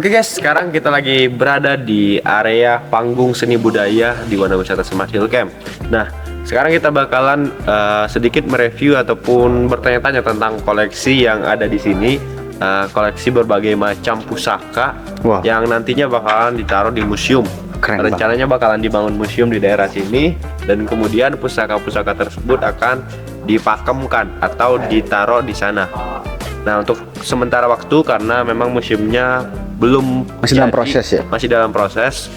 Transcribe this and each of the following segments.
Oke guys, sekarang kita lagi berada di area panggung seni budaya di Wahana Wisata Smart Hill Camp. Nah, sekarang kita bakalan sedikit mereview ataupun bertanya-tanya tentang koleksi yang ada di sini. Koleksi berbagai macam pusaka. Wah. Yang nantinya bakalan ditaruh di museum. Keren Rencananya bakalan dibangun museum di daerah sini, dan kemudian pusaka-pusaka tersebut akan dipakemkan atau ditaruh di sana. Nah, untuk sementara waktu karena memang museumnya belum Masih dalam jadi, proses ya? Masih dalam proses,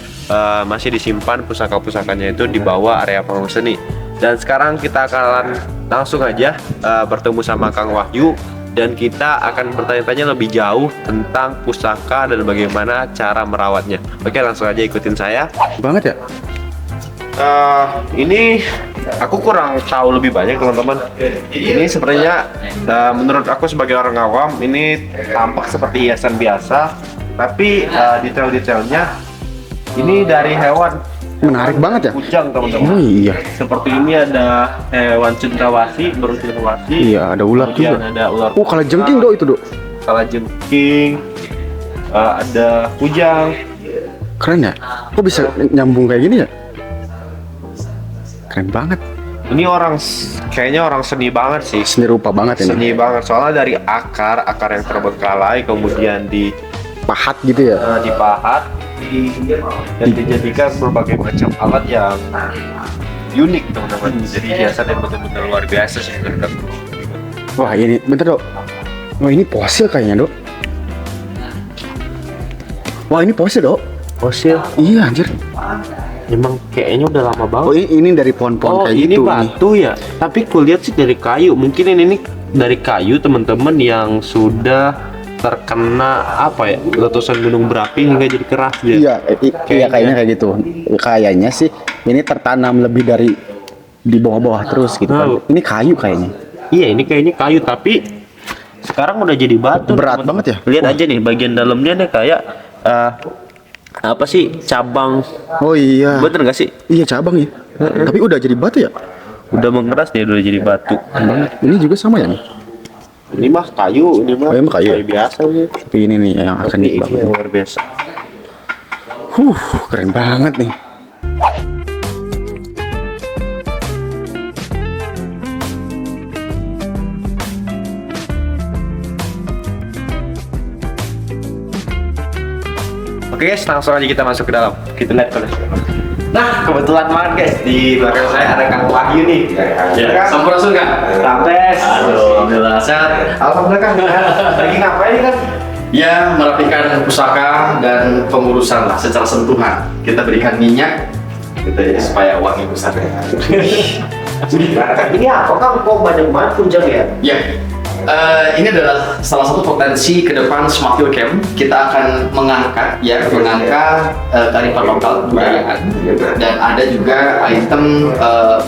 masih disimpan pusaka-pusakanya itu di bawah area panggung seni. Dan sekarang kita akan langsung aja bertemu sama Kang Wahyu, dan kita akan bertanya-tanya lebih jauh tentang pusaka dan bagaimana cara merawatnya. Oke, langsung aja ikutin saya. Banget ya? Ini aku kurang tahu lebih banyak teman-teman. Ini sebenarnya menurut aku sebagai orang awam ini tampak seperti hiasan biasa, tapi detail-detailnya ini dari hewan. Menarik banget ya? Kujang teman-teman. Oh iya. Seperti ini ada hewan cendrawasih, burung cendrawasih. Iya, ada ular Kemudian juga. ada ular. Oh, kalau jengking dok itu dok. Kalajengking. Ada kujang. Keren ya? Kok bisa nyambung kayak gini ya? Keren banget. Ini kayaknya orang seni banget sih. Seni rupa banget ini. Seni banget, soalnya dari akar yang terbengkalai kemudian Pahat gitu ya? dipahat dan dijadikan berbagai macam alat yang unik teman-teman. Jadi hiasan yang benar-benar luar biasa sih menurut aku. Wah ini, bentar dok. Wah ini fosil kayaknya dok. Wah ini fosil dok. Fosil, Iya anjir. emang kayaknya udah lama banget. Oh ini dari pohon-pohon kayak ini gitu. batu ya. Tapi kulihat sih dari kayu. Mungkin ini dari kayu teman-teman yang sudah terkena apa ya, letusan gunung berapi hingga jadi keras dia. Iya, iya kayaknya kayak gitu. Kayaknya sih ini tertanam lebih dari di bawah-bawah terus gitu kan. Oh. Ini kayu kayaknya. Iya, ini kayaknya kayu tapi sekarang udah jadi batu. Berat teman-teman. banget ya? Lihat Wah. aja nih bagian dalamnya nih kayak apa sih, cabang. Oh iya. Bener nggak sih? Iya cabang ya. Tapi udah jadi batu ya? Udah mengeras dia, udah jadi batu. Banget. Ini juga sama ya nih? Ini mah kayu, ini mah Oh, emang kayu ya? biasa nih. Tapi ini nih yang akan Tapi ini dibangun. yang luar biasa. Keren banget nih. Oke guys, langsung aja kita masuk ke dalam. Kita lihat terus. Nah, kebetulan banget guys, di belakang saya ada Kang Wahyu nih. Ya, sampurasun Kang. Rampes. Aduh, alhamdulillah sehat. Alhamdulillah Kang. Lagi ngapain kan? Ya, merapikan pusaka dan pengurusan lah secara sentuhan. Kita berikan minyak gitu ya, supaya wangi pusaka. Ini apa Kang? Kok banyak banget kujang ya? Ya, ini adalah salah satu potensi ke depan Smart Hill Camp. Kita akan mengangkat kearifan lokal kebudayaan, dan ada juga item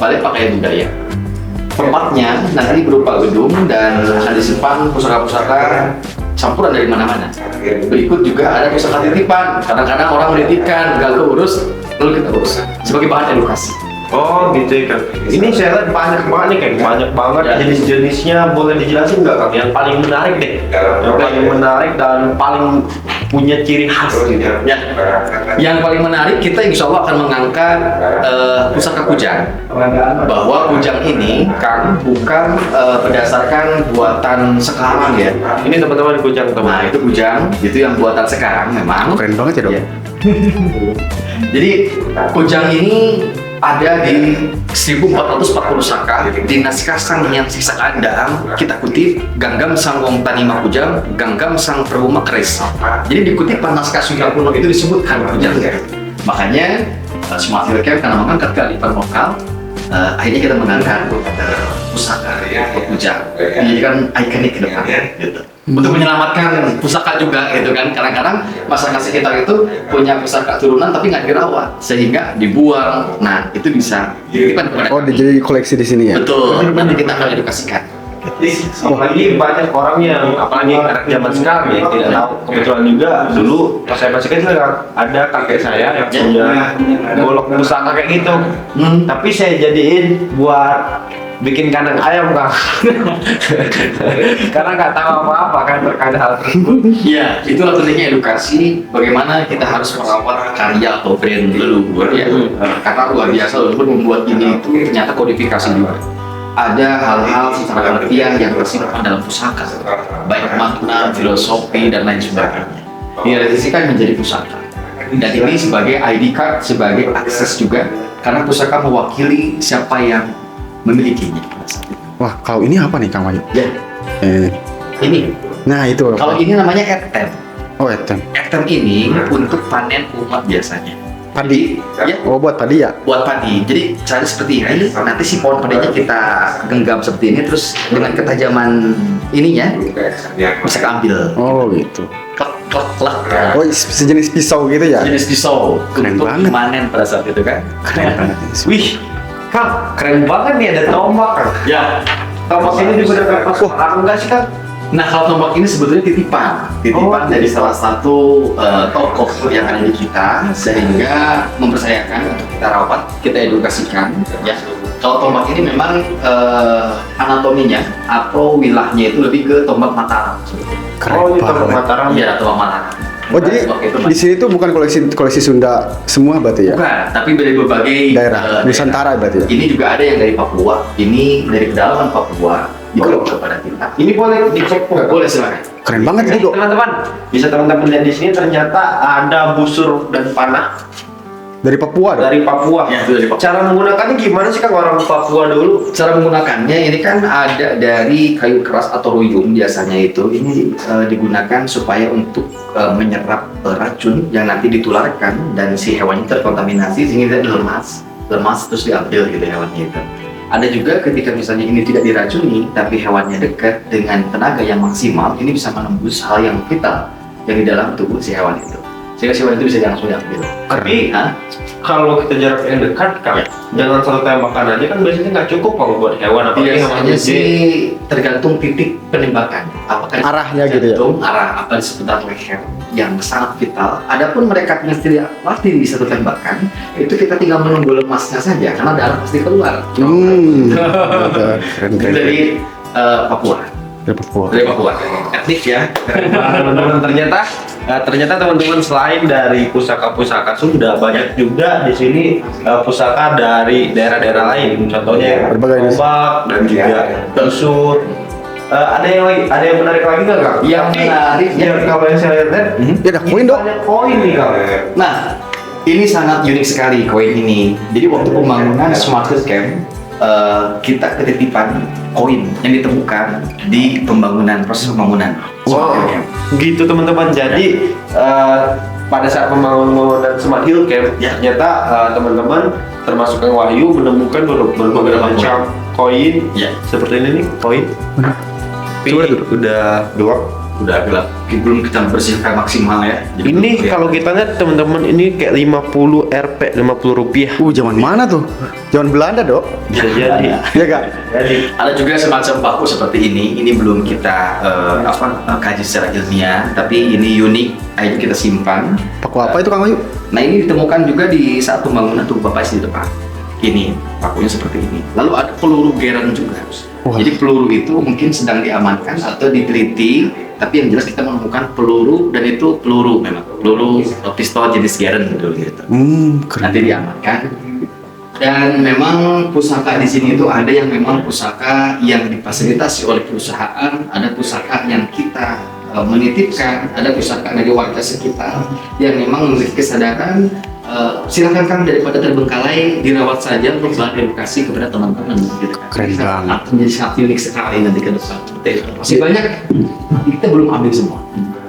balai pakaian budaya. Tempatnya nanti berupa gedung dan akan disimpan pusaka-pusaka campuran dari mana-mana. Berikut juga ada pusaka titipan. Kadang-kadang orang menitipkan, gak keurus, lalu kita urus sebagai bahan edukasi. Oh gitu ya Kang. Ini saya lihat banyak banget nih Kang, banyak banget Ya. jenis-jenisnya. Boleh dijelasin nggak Kang? Yang paling menarik deh, yang paling menarik dan paling punya ciri khas gitu. Ya, yang paling menarik kita insya Allah akan mengangkat pusaka kujang. Bahwa kujang ini Kang bukan berdasarkan buatan sekarang ya. Ini teman-teman kujang Nah teman. itu kujang, itu yang buatan sekarang memang. Keren banget ya dok. Ya. Jadi kujang ini ada di 1440 saka di naskah Sang Hyang Siksa Kandang. Kita kutip Ganggam Sang Wong Tanima Kujang, Ganggam Sang Prabu Makres. Jadi dikutip naskah Sunda kuno itu disebutkan kujang. Makanya Smart Hill Camp karena mengangkat kearifan lokal, akhirnya kita mengangkat pusaka kujang. Ini kan ikonik ke depan gitu. Untuk menyelamatkan pusaka juga gitu kan. Kadang-kadang masyarakat sekitar itu punya pusaka turunan tapi nggak dirawat sehingga dibuang. Nah itu bisa dititipkan kepada Oh kami. jadi koleksi di sini ya? Betul, nanti kita akan edukasikan. Apalagi banyak orang yang apalagi anak zaman sekarang ya tidak tahu. Kebetulan juga dulu pas saya masih kecil kan ada kakek saya yang punya golok pusaka kayak gitu. Tapi saya jadiin buat bikin kandang ayam Kang. Karena nggak tahu apa-apa kan terkait hal tersebut. Ya, itulah pentingnya edukasi. Bagaimana kita harus merawat karya atau brand leluhur ya. Karena luar biasa leluhur membuat ini itu ternyata kodifikasi juga. Ada hal-hal secara harfiah yang tersimpan dalam pusaka, baik makna, filosofi dan lain sebagainya. Direalisasikan menjadi pusaka. Dan ini sebagai ID card, sebagai akses juga, karena pusaka mewakili siapa yang memilikinya. Wah, kalau ini apa nih Kang Wahyu? Ya, ini. Nah itu. Kalau ini namanya etem. Oh etem. Etem ini untuk panen umat biasanya. Padi. Ya, Oh buat padi ya? buat padi. Jadi cara seperti ini, nanti si pohon padinya kita genggam seperti ini, terus dengan ketajaman ininya bisa keambil. Oh gitu. Klek klek klek. Oh sejenis pisau gitu ya? Jenis pisau Keren untuk banget. panen pada saat itu kan. Keren banget. Wih, Kang, keren banget nih ada tombak Kang. Ya. Tombak ini digunakan pas perang enggak sih Kang? Nah, kalau tombak ini sebetulnya titipan dari salah satu tokoh yang ada di kita, sehingga mempercayakan untuk kita rawat, kita edukasikan, ya. Kalau tombak ini memang anatominya atau wilahnya itu lebih ke tombak Mataram. Oh, ini tombak banget. Mataram. Iya, tombak Mataram. Oh jadi Tombak itu di sini tuh bukan koleksi Sunda semua berarti ya? bukan, tapi dari berbagai Daerah Nusantara berarti ya? Ini juga ada yang dari Papua, ini dari kedalaman Papua, dibawa kepada kita. Ini boleh dicek nggak? Boleh silakan. Keren banget Nih, nih Dok. teman-teman, bisa teman-teman lihat di sini ternyata ada busur dan panah Dari Papua Dok? dari Papua. Ya, itu dari Papua. Cara menggunakannya gimana sih Kang orang Papua dulu? Cara menggunakannya ini kan ada dari kayu keras atau ruyung biasanya itu ini digunakan supaya untuk menyerap racun yang nanti ditularkan dan si hewannya terkontaminasi sehingga dia lemas terus diambil gitu hewannya itu. Ada juga ketika misalnya ini tidak diracuni tapi hewannya dekat dengan tenaga yang maksimal, ini bisa menembus hal yang vital yang di dalam tubuh si hewan itu sehingga si hewan itu bisa langsung diambil. Tapi Hah? kalau kita jarak yang dekat Kang, Ya. jangan satu tembakan aja kan biasanya nggak cukup kalau buat hewan apalagi hewan Biasanya gede. sih tergantung titik penembakan. Apakah Arahnya gitu ya? tergantung arah apa di seputar leher yang sangat vital. Adapun mereka yang tidak mati di satu tembakan, itu kita tinggal menunggu lemasnya saja karena darah pasti keluar. Keren Itu keren. dari Papua. Dari Papua. Dari Papua. Etnik ya. Teman-teman ternyata teman-teman selain dari pusaka-pusaka Sunda banyak juga di sini pusaka dari daerah-daerah lain. Contohnya Berbagai tombak dan juga busur. Ada yang menarik lagi nggak Kang? Yang menarik, yang kalau yang saya lihat Ya ada koin Dok. banyak koin nih Kang. Nah, ini sangat unik sekali koin ini. Jadi waktu pembangunan Smart Hood Camp, kita ketitipan koin yang ditemukan di proses pembangunan Smart Hood Camp. Gitu teman-teman. Jadi pada saat pembangunan Smart Hill Camp, ternyata teman-teman termasuk Kang Wahyu menemukan berbagai macam koin. Ya. Seperti ini nih koin. Coba Tapi dulu. udah gelap. Udah gelap, belum kita bersihkan maksimal ya. Jadi Ini belum kalau kita lihat teman-teman ini kayak 50 Rp, 50 rupiah. Zaman mana tuh? Zaman Belanda Dok? Bisa jadi. Iya Kak? Jadi ada juga semacam paku seperti ini. Ini belum kita kaji secara ilmiah, tapi ini unik. Ayo kita simpan. Paku apa itu Kang Wahyu? Nah ini ditemukan juga di saat pembangunan tubuh Bapak di depan. Ini pakunya seperti ini. Lalu ada peluru Geren juga. Wah. Jadi peluru itu mungkin sedang diamankan atau diteliti, tapi yang jelas kita menemukan peluru dan itu peluru memang peluru pistol jenis Geren gitu. Keren. Nanti diamankan. Dan memang pusaka di sini itu ada yang memang pusaka yang difasilitasi oleh perusahaan, ada pusaka yang kita menitipkan, ada pusaka dari warga sekitar yang memang memiliki kesadaran. Silakan kami daripada terbengkalai dirawat saja untuk bahan edukasi kepada teman-teman gitu kan. Keren banget. Menjadi sangat unik sekali nanti ke depan. Masih banyak, kita belum ambil semua.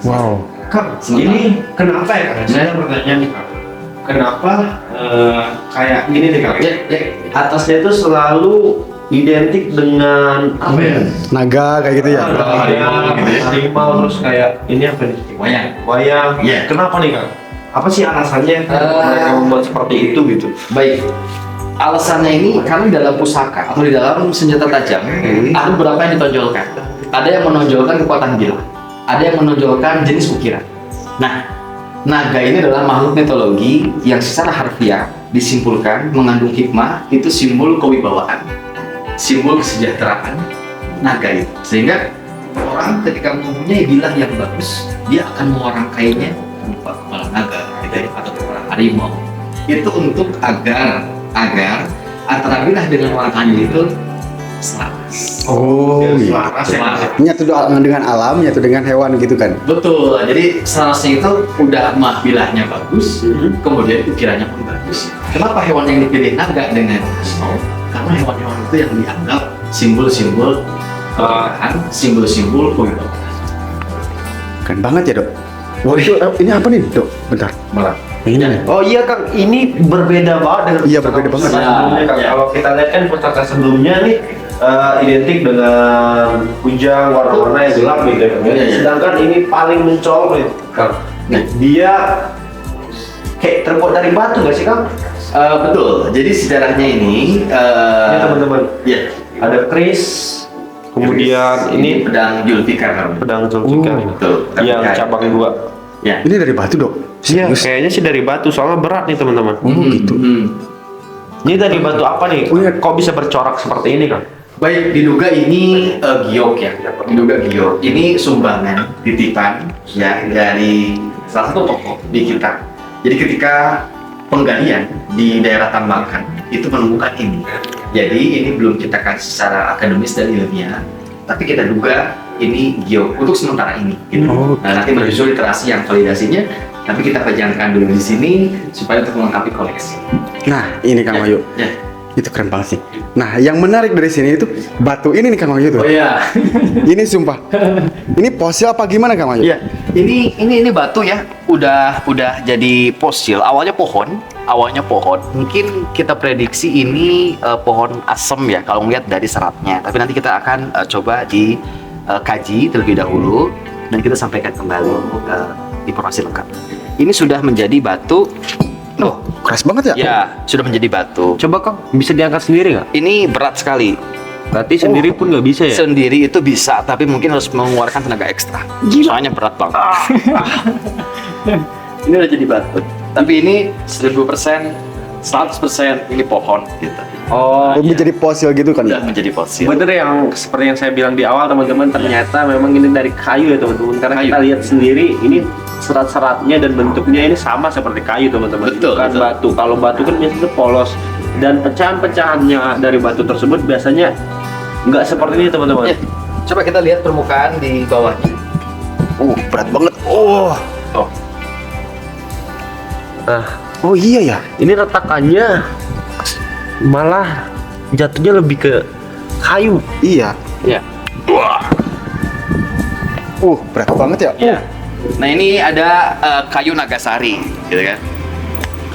Wow. Kang, Sementara. ini kenapa ya Kang? Saya pertanyaan nih Kang. Kenapa kayak gini nih Kang? Ya, ya. Atasnya itu selalu identik dengan apa ya? Naga kayak gitu ya? Harimau terus kayak ini apa nih? Wayang. Wayang. Iya. Kenapa nih Kang? Apa sih alasannya mereka membuat seperti itu gitu? Baik, Alasannya ini karena di dalam pusaka atau di dalam senjata tajam ada beberapa yang ditonjolkan. Ada yang menonjolkan kekuatan gila, ada yang menonjolkan jenis ukiran. Nah, naga ini adalah makhluk mitologi yang secara harfiah disimpulkan mengandung hikmah, itu simbol kewibawaan, simbol kesejahteraan naga itu. Sehingga orang ketika mempunyai bilah yang bagus, dia akan mewarangkainya berupa kepala naga gitu ya, atau kepala harimau. Itu untuk agar antara bilah dengan warangannya itu selaras. Oh, gitu. Selaras. Nyatu dengan alam, nyatu dengan hewan gitu kan. Betul. Jadi selarasnya itu udah mah bilahnya bagus, kemudian ukirannya pun bagus. Kenapa hewan yang dipilih naga dengan harimau? Karena hewan-hewan itu yang dianggap simbol-simbol kebanggaan, simbol-simbol kewibawaan. Keren banget ya, Dok. Wah, itu ini apa nih, Dok? Bentar. Malah. Ini nih. Oh iya Kang, ini berbeda banget dengan Iya, berbeda banget. sebelumnya, Kang. Ya. Kalau kita lihat kan pustaka sebelumnya nih identik dengan kujang warna-warna yang gelap gitu ya, Kang. Iya, iya. Sedangkan ini paling mencolok nih, Kang. Nah. Dia kayak terbuat dari batu nggak sih, Kang? Betul. Jadi sejarahnya ini, Ini teman-teman. ya, Ada keris, kemudian ini pedang Julfikar. pedang Zulfikar Betul. yang cabang 2. Ya. Ini dari batu, Dok. Iya, Serius? kayaknya sih dari batu, soalnya berat nih teman-teman. gitu. Ini dari batu apa nih? Kok bisa bercorak seperti ini, Kang? Baik, diduga ini giok ya. Diduga giok. Ini sumbangan titipan ya dari salah satu tokoh di kita. Jadi ketika penggalian di daerah Tambakan itu menemukan ini. Jadi ini belum kita kasih secara akademis dan ilmiah, tapi kita duga ini giok untuk sementara ini. Gitu. Oh. Nah, nanti menyusul literasi yang validasinya, tapi kita pejamkan dulu di sini supaya untuk melengkapi koleksi. Nah, ini Kang Wahyu. Ya. Itu keren banget sih. Nah, yang menarik dari sini itu batu ini nih Kang Wahyu tuh. Oh iya. Ini sumpah. Ini fosil apa gimana Kang Wahyu? Iya, ini batu ya, udah jadi fosil. Awalnya pohon. Mungkin kita prediksi ini pohon asem ya, kalau ngeliat dari seratnya. Tapi nanti kita akan coba dikaji terlebih dahulu dan kita sampaikan kembali informasi lengkap. Ini sudah menjadi batu. Loh, Keras banget ya? ya sudah menjadi batu. Coba Kang, bisa diangkat sendiri nggak? Ini berat sekali. Berarti sendiri pun nggak bisa ya? Sendiri itu bisa, tapi mungkin harus mengeluarkan tenaga ekstra. Soalnya berat banget. Ini udah jadi batu. Tapi ini 1000%, 100% ini pohon gitu. Oh, Oh, menjadi fosil gitu kan Udah ya? menjadi fosil. bener yang seperti yang saya bilang di awal teman-teman, ternyata memang ini dari kayu ya teman-teman. Karena Kayu. kita lihat sendiri ini serat-seratnya dan bentuknya ini sama seperti kayu teman-teman. Betul, Bukan betul. batu. Kalau batu kan biasanya polos dan pecahan-pecahannya dari batu tersebut biasanya nggak seperti ini teman-teman. Ya, coba kita lihat permukaan di bawahnya. Berat banget. Oh. Oh, Nah, Oh iya ya. ini retakannya malah jatuhnya lebih ke kayu. Iya. ya. Berat banget ya. Ya. Nah ini ada kayu Nagasari, gitu kan?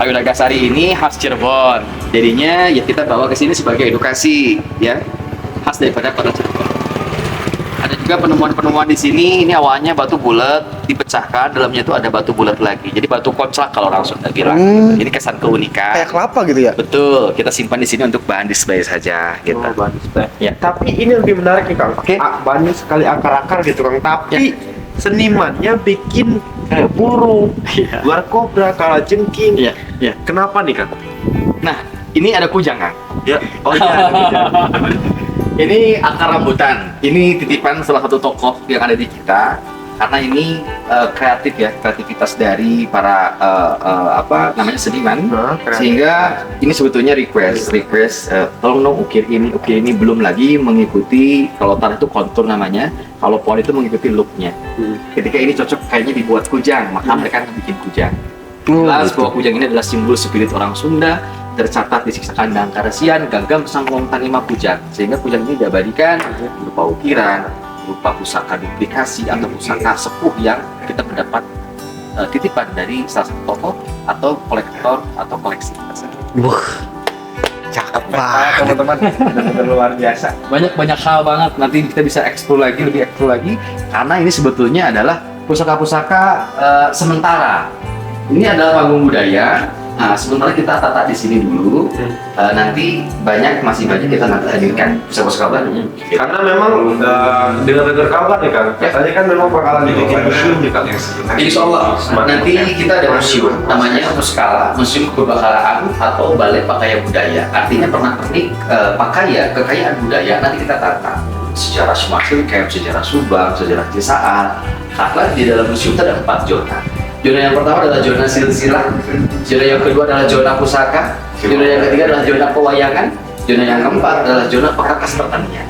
Kayu Nagasari ini khas Cirebon. Jadinya ya kita bawa ke sini sebagai edukasi, ya. Khas daripada kota Cirebon. Ada juga penemuan-penemuan di sini. Ini awalnya batu bulat, dipecahkan, dalamnya itu ada batu bulat lagi. Jadi batu koclak kalau orang Sunda bilang. Ini kesan keunikan. Kayak kelapa gitu ya. Betul, kita simpan di sini untuk bahan display saja, gitu. Ya. Tapi ini lebih menarik nih Kang. Oke. Banyak sekali akar-akar gitu Kang. Tapi senimannya bikin kayak burung, Iya. luar kobra, kalajengking. Iya, iya. Kenapa nih Kang? Nah, ini ada kujang, Kang. Ya, oh iya. ada kujang. Ini akar rambutan. Ini titipan salah satu tokoh yang ada di kita. Karena ini kreatif ya, kreativitas dari para apa namanya seniman. kreatif. Sehingga ini sebetulnya request tolong dong ukir ini belum lagi mengikuti, kalau tar itu kontur namanya, kalau pohon itu mengikuti looknya. Ketika ini cocok kayaknya dibuat kujang, maka mereka akan bikin kujang. Jelas bahwa kujang ini adalah simbol spirit orang Sunda, tercatat di sisa kandang Karesian, Gagang Sangwong Tanima Kujang. Sehingga kujang ini diabadikan berupa ukiran, berupa pusaka duplikasi atau pusaka sepuh yang kita mendapat titipan dari salah satu tokoh atau kolektor atau koleksi. Cakep Teman-teman, benar-benar luar biasa. Banyak hal banget, nanti kita bisa explore lagi, lebih explore lagi, karena ini sebetulnya adalah pusaka-pusaka sementara. Ini adalah panggung budaya Nah, sementara kita tata di sini dulu. Nanti masih banyak kita nanti hadirkan pusaka-pusaka baru. Karena memang dengar kabar nih Kang, katanya kan memang bakalan dibikin museum nih Kang. Insya Allah nanti kita ada museum namanya Muskala, Museum Kerbakalaan atau Balai Pakaya Budaya. Artinya pernak-pernik kekayaan budaya nanti kita tata sejarah Sumatera Camp, sejarah Subang, sejarah Cisaat. Karena di dalam museum itu ada 4 zona. Zona yang pertama adalah zona silsilah, zona yang kedua adalah zona pusaka, zona yang ketiga adalah zona pewayangan, zona yang keempat adalah zona perkakas pertanian.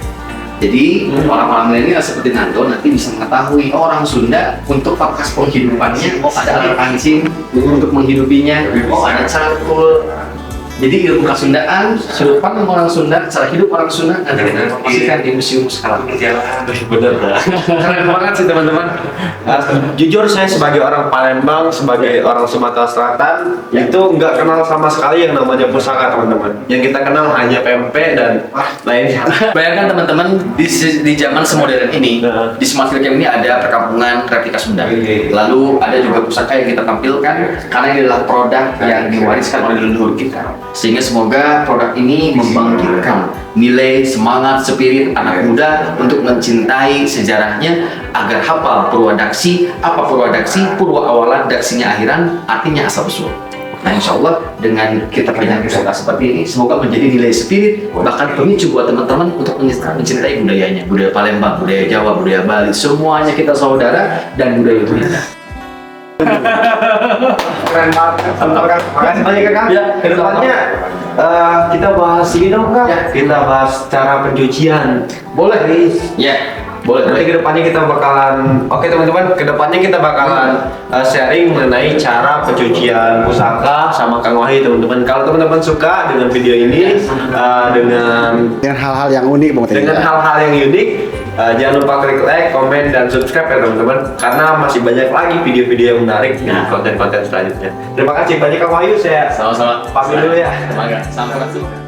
Jadi orang-orang milenial seperti Nando nanti bisa mengetahui orang Sunda untuk perkakas penghidupannya, ada alat pancing untuk menghidupinya, ada cakul. Jadi ilmu kesundaan, sudut pandang orang Sunda, cara hidup orang Sunda nanti kita informasikan di museum sekarang. Bener dah. Keren banget sih teman-teman. Jujur saya sebagai orang Palembang, sebagai orang Sumatera Selatan, itu nggak kenal sama sekali yang namanya pusaka teman-teman. Yang kita kenal hanya pempek dan lainnya. Bayangkan teman-teman di zaman semodern ini, di Sumatera Camp ini ada perkampungan replika Sunda. Lalu ada juga pusaka yang kita tampilkan karena ini adalah produk yang diwariskan oleh leluhur kita. Sehingga semoga produk ini membangkitkan nilai, semangat, spirit anak muda untuk mencintai sejarahnya agar hafal Purwadaksi. Apa Purwadaksi? Purwa awalan, daksinya akhiran, artinya asal usul. Nah, insya Allah dengan kita punya pusaka seperti ini, semoga menjadi nilai spirit, bahkan pemicu buat teman-teman untuk mencintai budayanya, budaya Palembang, budaya Jawa, budaya Bali, semuanya kita saudara dan budaya itu indah. Keren banget. Makasih banyak Kang. Ya, kedepannya kita bahas ini dong Kang. Ya. Kita bahas cara pencucian. Boleh nih? Ya, boleh. Nanti kedepannya kita bakalan, oke teman-teman, kedepannya kita bakalan sharing mengenai cara pencucian pusaka sama Kang Wahyu teman-teman. Kalau teman-teman suka dengan video ini, dengan hal-hal yang unik Bang Teddy. dengan hal-hal yang unik, jangan lupa klik like, komen, dan subscribe ya teman-teman, karena masih banyak lagi video-video yang menarik di konten-konten selanjutnya. Terima kasih banyak Kang Wahyu, saya Sama-sama. pamit dulu ya. Semoga sampai ketemu.